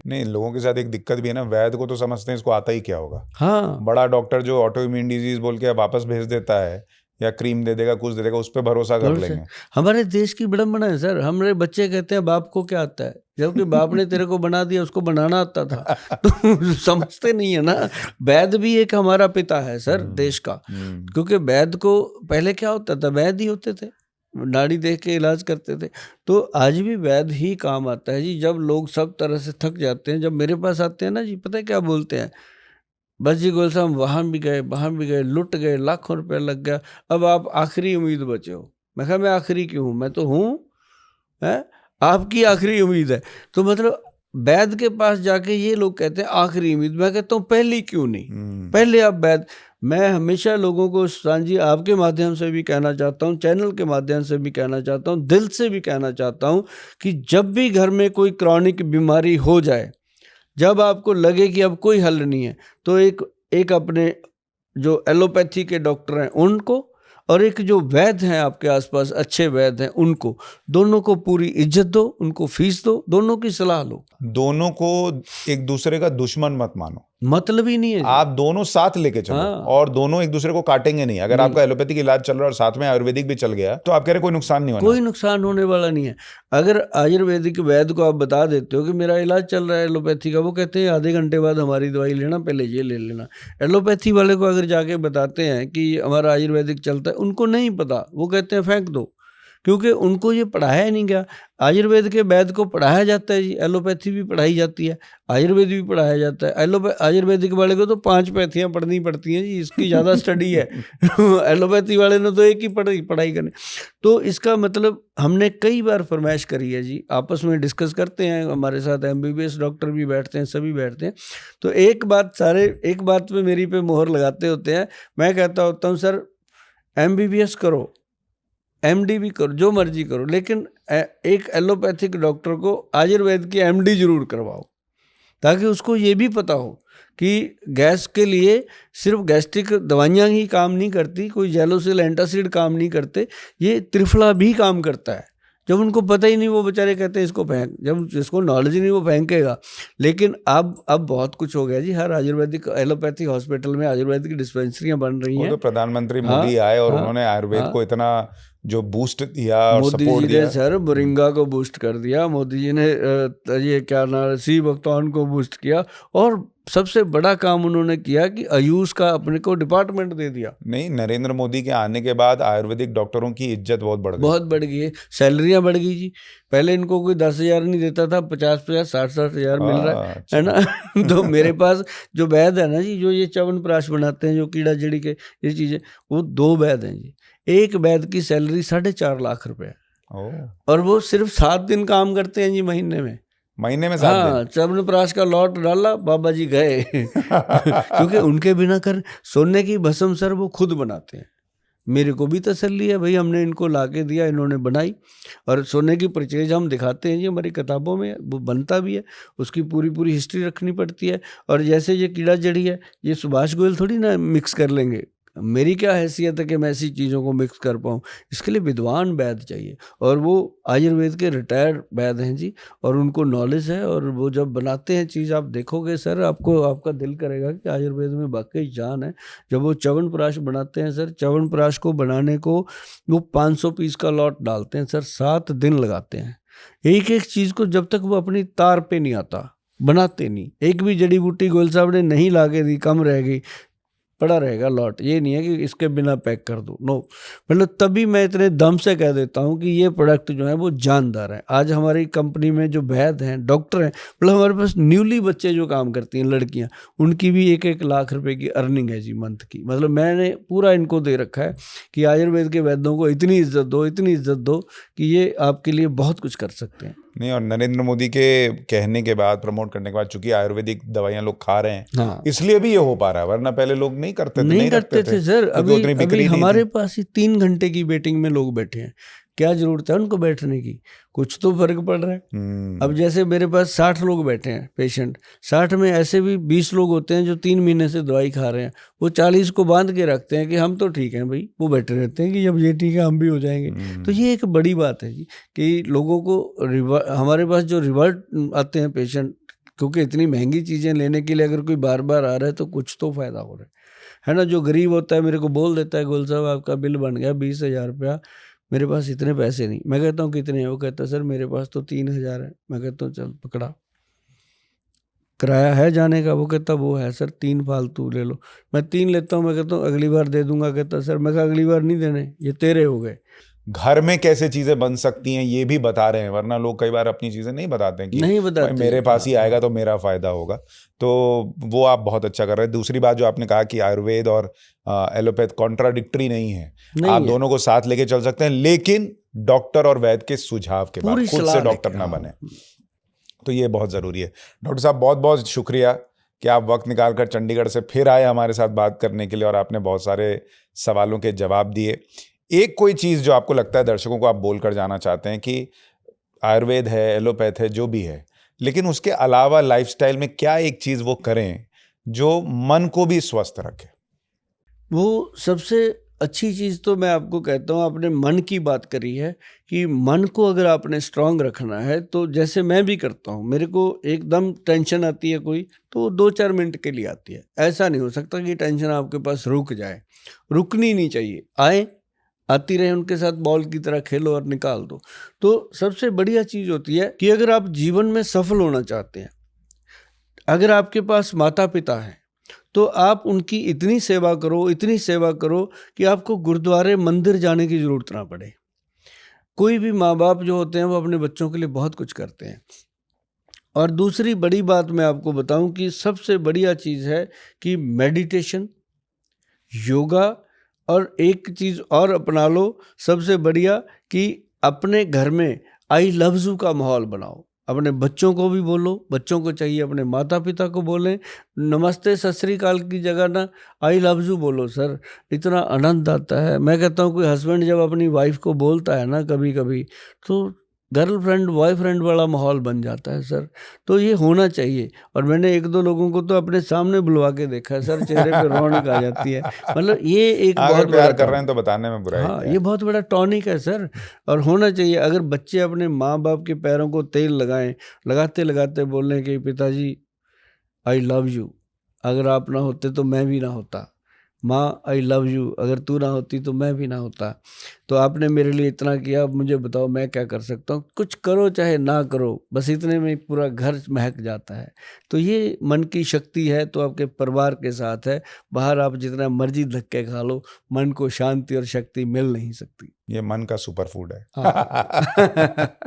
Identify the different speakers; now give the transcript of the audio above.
Speaker 1: नहीं, लोगों के साथ एक दिक्कत भी है ना, वैद्य को तो समझते हैं इसको आता ही क्या होगा।
Speaker 2: हाँ,
Speaker 1: बड़ा डॉक्टर जो ऑटो इम्यून डिजीज बोल के वापस भेज देता है या क्रीम दे देगा, कुछ दे देगा, उस पर भरोसा कर
Speaker 2: भरोसा
Speaker 1: लेंगे।
Speaker 2: हमारे देश की विडंबना है सर। हमारे बच्चे कहते हैं बाप को क्या आता है, जबकि बाप ने तेरे को बना दिया, उसको बनाना आता था। तो समझते नहीं है ना। वैद्य भी एक हमारा पिता है सर देश का, क्योंकि वैद्य को पहले क्या होता था, वैद्य ही होते थे, नाड़ी देख के इलाज करते थे। तो आज भी वैद्य ही काम आता है जी। जब लोग सब तरह से थक जाते हैं, जब मेरे पास आते हैं ना जी, पता है क्या बोलते हैं, बस जी गोल साहब वहाँ भी गए, लुट गए, लाखों रुपया लग गया, अब आप आखिरी उम्मीद बचे हो। मैं कहा मैं आखिरी क्यों हूँ, मैं तो हूँ, है आपकी आखिरी उम्मीद है। तो मतलब वैद्य के पास जाके ये लोग कहते हैं आखिरी उम्मीद, मैं कहता हूँ पहली क्यों नहीं, पहले आप वैद्य। मैं हमेशा लोगों को सांझी आपके माध्यम से भी कहना चाहता हूँ, चैनल के माध्यम से भी कहना चाहता हूँ, दिल से भी कहना चाहता हूँ कि जब भी घर में कोई क्रॉनिक बीमारी हो जाए, जब आपको लगे कि अब कोई हल नहीं है, तो एक अपने जो एलोपैथी के डॉक्टर हैं उनको, और एक जो वैद्य हैं आपके आसपास अच्छे वैद्य हैं उनको, दोनों को पूरी इज्जत दो, उनको फीस दो, दोनों की सलाह लो।
Speaker 1: दोनों को एक दूसरे का दुश्मन मत मानो,
Speaker 2: मतलब ही नहीं है जी।
Speaker 1: आप दोनों साथ लेके चलो।
Speaker 2: हाँ।
Speaker 1: और दोनों एक दूसरे को काटेंगे नहीं। अगर
Speaker 2: नहीं।
Speaker 1: आपका एलोपैथिक इलाज चल रहा है और साथ में आयुर्वेदिक भी चल गया, तो आप कह रहे कोई नुकसान नहीं होना।
Speaker 2: कोई नुकसान होने वाला नहीं है। अगर आयुर्वेदिक वैद्य को आप बता देते हो कि मेरा इलाज चल रहा है एलोपैथी का, वो कहते हैं आधे घंटे बाद हमारी दवाई लेना, पहले ये ले लेना। एलोपैथी वाले को अगर जाके बताते हैं कि हमारा आयुर्वेदिक चलता है, उनको नहीं पता, वो कहते हैं फेंक दो, क्योंकि उनको ये पढ़ाया ही नहीं गया। आयुर्वेद के वैद्य को पढ़ाया जाता है जी, एलोपैथी भी पढ़ाई जाती है, आयुर्वेद भी पढ़ाया जाता है। आयुर्वेदिक वाले को तो 5 पैथियाँ पढ़नी पड़ती हैं जी, इसकी ज़्यादा स्टडी है। एलोपैथी वाले ने तो एक ही पढ़ाई करनी। तो इसका मतलब हमने कई बार फरमाइश करी है जी, आपस में डिस्कस करते हैं, हमारे साथ MBBS डॉक्टर भी बैठते हैं, सभी बैठते हैं। तो एक बात पे मेरी पे मोहर लगाते होते हैं। मैं कहता होता हूँ सर MBBS करो, MD भी करो, जो मर्जी करो, लेकिन एक एलोपैथिक डॉक्टर को आयुर्वेद की MD जरूर करवाओ, ताकि उसको ये भी पता हो कि गैस के लिए सिर्फ गैस्ट्रिक दवाइयाँ ही काम नहीं करती, कोई जेलोसिल एंटासिड काम नहीं करते, ये त्रिफला भी काम करता है। जब उनको पता ही नहीं, वो बेचारे कहते हैं इसको फेंक, जब जिसको नॉलेज ही नहीं वो फेंकेगा। लेकिन अब बहुत कुछ हो गया जी, हर आयुर्वेदिक एलोपैथी हॉस्पिटल में आयुर्वेदिक डिस्पेंसरियाँ बन रही
Speaker 1: वो
Speaker 2: हैं।
Speaker 1: तो प्रधानमंत्री
Speaker 2: हाँ,
Speaker 1: मोदी आए और
Speaker 2: हाँ,
Speaker 1: उन्होंने आयुर्वेद
Speaker 2: हाँ।
Speaker 1: को इतना जो बूस्ट दिया और
Speaker 2: मोदी
Speaker 1: सपोर्ट
Speaker 2: जी ने
Speaker 1: दिया।
Speaker 2: सर मोरिंगा को बूस्ट कर दिया, मोदी जी ने ये क्या नाम सी भक्तौन को बूस्ट किया, और सबसे बड़ा काम उन्होंने किया कि आयुष का अपने को डिपार्टमेंट दे दिया।
Speaker 1: नहीं, नरेंद्र मोदी के आने के बाद आयुर्वेदिक डॉक्टरों की इज्जत बहुत बढ़ गई।
Speaker 2: बहुत बढ़ गई है, सैलरियां बढ़ गई जी। पहले इनको कोई 10,000 नहीं देता था, 50,000 60,000 मिल रहा है
Speaker 1: अच्छा।
Speaker 2: ना। तो मेरे पास जो वैद्य है ना जी, जो ये च्यवनप्राश बनाते हैं, जो कीड़ा जड़ी के ये चीजें, वो 2 वैद्य हैं जी। एक वैद्य की सैलरी 4.5 लाख रुपए है, और वो सिर्फ 7 दिन काम करते हैं जी महीने में।
Speaker 1: महीने में 7 दिन।
Speaker 2: हाँ, च्यवनप्राश का लॉट डाला, बाबा जी गए। क्योंकि उनके बिना कर सोने की भस्म सर वो खुद बनाते हैं। मेरे को भी तसल्ली है भाई, हमने इनको लाके दिया, इन्होंने बनाई, और सोने की परचेज हम दिखाते हैं जी हमारी किताबों में, वो बनता भी है, उसकी पूरी हिस्ट्री रखनी पड़ती है। और जैसे ये कीड़ा जड़ी है, ये सुभाष गोयल थोड़ी ना मिक्स कर लेंगे, मेरी क्या हैसियत है कि मैं ऐसी चीज़ों को मिक्स कर पाऊँ। इसके लिए विद्वान वैद्य चाहिए, और वो आयुर्वेद के रिटायर्ड वैद्य हैं जी, और उनको नॉलेज है, और वो जब बनाते हैं चीज़, आप देखोगे सर, आपको आपका दिल करेगा कि आयुर्वेद में वाकई जान है। जब वो च्यवनप्राश बनाते हैं सर, च्यवनप्राश को बनाने को वो 500 पीस का लॉट डालते हैं सर, 7 दिन लगाते हैं। एक एक चीज़ को जब तक वो अपनी तार पे नहीं आता, बनाते नहीं। एक भी जड़ी बूटी गोयल साहब ने नहीं ला के दी, कम रह गई, पड़ा रहेगा लॉट। ये नहीं है कि इसके बिना पैक कर दो, नो। मतलब तभी मैं इतने दम से कह देता हूँ कि ये प्रोडक्ट जो है वो जानदार है। आज हमारी कंपनी में जो वैद्य हैं, डॉक्टर हैं, मतलब हमारे पास न्यूली बच्चे जो काम करती हैं लड़कियाँ, उनकी भी 1-1 लाख रुपए की अर्निंग है जी मंथ की। मतलब मैंने पूरा इनको दे रखा है कि आयुर्वेद के वैद्यों को इतनी इज्जत दो, इतनी इज्जत दो कि ये आपके लिए बहुत कुछ कर सकते हैं।
Speaker 1: नहीं, और नरेंद्र मोदी के कहने के बाद, प्रमोट करने के बाद, चूंकि आयुर्वेदिक दवाइयां लोग खा रहे हैं,
Speaker 2: हाँ,
Speaker 1: इसलिए भी ये हो पा रहा है। वरना पहले लोग नहीं करते थे,
Speaker 2: नहीं
Speaker 1: रखते
Speaker 2: करते थे सर।
Speaker 1: क्योंकि उतनी
Speaker 2: अभी
Speaker 1: बिक्री नहीं
Speaker 2: हमारे
Speaker 1: थी।
Speaker 2: पास ही 3 घंटे की वेटिंग में लोग बैठे हैं, क्या जरूरत है उनको बैठने की? कुछ तो फर्क पड़ रहा है। अब जैसे मेरे पास 60 लोग बैठे हैं पेशेंट, 60 में ऐसे भी 20 लोग होते हैं जो 3 महीने से दवाई खा रहे हैं, वो 40 को बांध के रखते हैं कि हम तो ठीक हैं भाई, वो बैठे रहते हैं कि जब ये ठीक है हम भी हो जाएंगे। तो ये एक बड़ी बात है जी, कि लोगों को हमारे पास जो रिवर्ट आते हैं पेशेंट, क्योंकि इतनी महंगी चीज़ें लेने के लिए अगर कोई बार बार आ रहा है तो कुछ तो फायदा हो रहा है ना। जो गरीब होता है मेरे को बोल देता है, गोल साहब आपका बिल बन गया 20,000 रुपया, मेरे पास इतने पैसे नहीं। मैं कहता हूँ कितने हैं? वो कहता है सर मेरे पास तो 3,000 है। मैं कहता हूँ चल पकड़ा, किराया है जाने का? वो कहता वो है सर, 3 फालतू ले लो। मैं 3 लेता हूँ, मैं कहता हूँ अगली बार दे दूंगा। कहता सर, मैं कहा अगली बार नहीं देने, ये तेरे हो गए।
Speaker 1: घर में कैसे चीजें बन सकती हैं ये भी बता रहे हैं, वरना लोग कई बार अपनी चीजें नहीं बताते हैं कि
Speaker 2: नहीं
Speaker 1: भाई
Speaker 2: बताते।
Speaker 1: मेरे पास ही आएगा तो मेरा फायदा होगा। तो वो आप बहुत अच्छा कर रहे हैं। दूसरी बात जो आपने कहा कि आयुर्वेद और एलोपैथ कॉन्ट्राडिक्टरी नहीं है,
Speaker 2: नहीं
Speaker 1: आप
Speaker 2: है।
Speaker 1: दोनों को साथ लेके चल सकते हैं, लेकिन डॉक्टर और वैद्य के सुझाव के बाद,
Speaker 2: पूरी
Speaker 1: खुद से
Speaker 2: सलाह
Speaker 1: डॉक्टर
Speaker 2: लेके,
Speaker 1: ना
Speaker 2: हाँ।
Speaker 1: बने। तो ये बहुत जरूरी है। डॉक्टर साहब बहुत बहुत शुक्रिया कि आप वक्त निकाल कर चंडीगढ़ से फिर आए हमारे साथ बात करने के लिए, और आपने बहुत सारे सवालों के जवाब दिए। एक कोई चीज़ जो आपको लगता है दर्शकों को आप बोल कर जाना चाहते हैं कि आयुर्वेद है, एलोपैथ है, जो भी है, लेकिन उसके अलावा लाइफस्टाइल में क्या एक चीज़ वो करें जो मन को भी स्वस्थ रखे?
Speaker 2: वो सबसे अच्छी चीज़ तो मैं आपको कहता हूँ, आपने मन की बात करी है कि मन को अगर आपने स्ट्रांग रखना है तो जैसे मैं भी करता हूँ, मेरे को एकदम टेंशन आती है कोई तो 2-4 मिनट के लिए आती है। ऐसा नहीं हो सकता कि टेंशन आपके पास रुक जाए, रुकनी नहीं चाहिए। आए, आती रहे, उनके साथ बॉल की तरह खेलो और निकाल दो। तो सबसे बढ़िया चीज़ होती है कि अगर आप जीवन में सफल होना चाहते हैं, अगर आपके पास माता पिता हैं तो आप उनकी इतनी सेवा करो, इतनी सेवा करो कि आपको गुरुद्वारे मंदिर जाने की ज़रूरत ना पड़े। कोई भी माँ बाप जो होते हैं वो अपने बच्चों के लिए बहुत कुछ करते हैं। और दूसरी बड़ी बात मैं आपको बताऊं कि सबसे बढ़िया चीज़ है कि मेडिटेशन, योगा, और एक चीज़ और अपना लो सबसे बढ़िया, कि अपने घर में आई लव यू का माहौल बनाओ। अपने बच्चों को भी बोलो, बच्चों को चाहिए अपने माता पिता को बोलें। नमस्ते सत श्री अकाल की जगह ना आई लव यू बोलो सर, इतना आनंद आता है। मैं कहता हूँ कोई हस्बैंड जब अपनी वाइफ को बोलता है ना कभी कभी, तो गर्लफ्रेंड बॉयफ्रेंड वाला माहौल बन जाता है सर। तो ये होना चाहिए। और मैंने 1-2 लोगों को तो अपने सामने बुलवा के देखा है सर, चेहरे पे रौनक आ जाती है। मतलब ये एक बहुत
Speaker 1: अगर
Speaker 2: बड़ा
Speaker 1: प्यार कर रहे
Speaker 2: टॉनिक,
Speaker 1: हैं तो बताने में बुराई
Speaker 2: हाँ
Speaker 1: क्या
Speaker 2: ये
Speaker 1: है?
Speaker 2: बहुत बड़ा टॉनिक है सर, और होना चाहिए। अगर बच्चे अपने माँ बाप के पैरों को तेल लगाएं, लगाते लगाते बोलें कि पिताजी आई लव यू, अगर आप ना होते तो मैं भी ना होता। माँ आई लव यू, अगर तू ना होती तो मैं भी ना होता। तो आपने मेरे लिए इतना किया, अब मुझे बताओ मैं क्या कर सकता हूँ। कुछ करो चाहे ना करो, बस इतने में पूरा घर महक जाता है। तो ये मन की शक्ति है तो आपके परिवार के साथ है। बाहर आप जितना मर्जी धक्के खा लो, मन को शांति और शक्ति मिल नहीं सकती।
Speaker 1: ये मन का सुपर फूड है।
Speaker 2: हाँ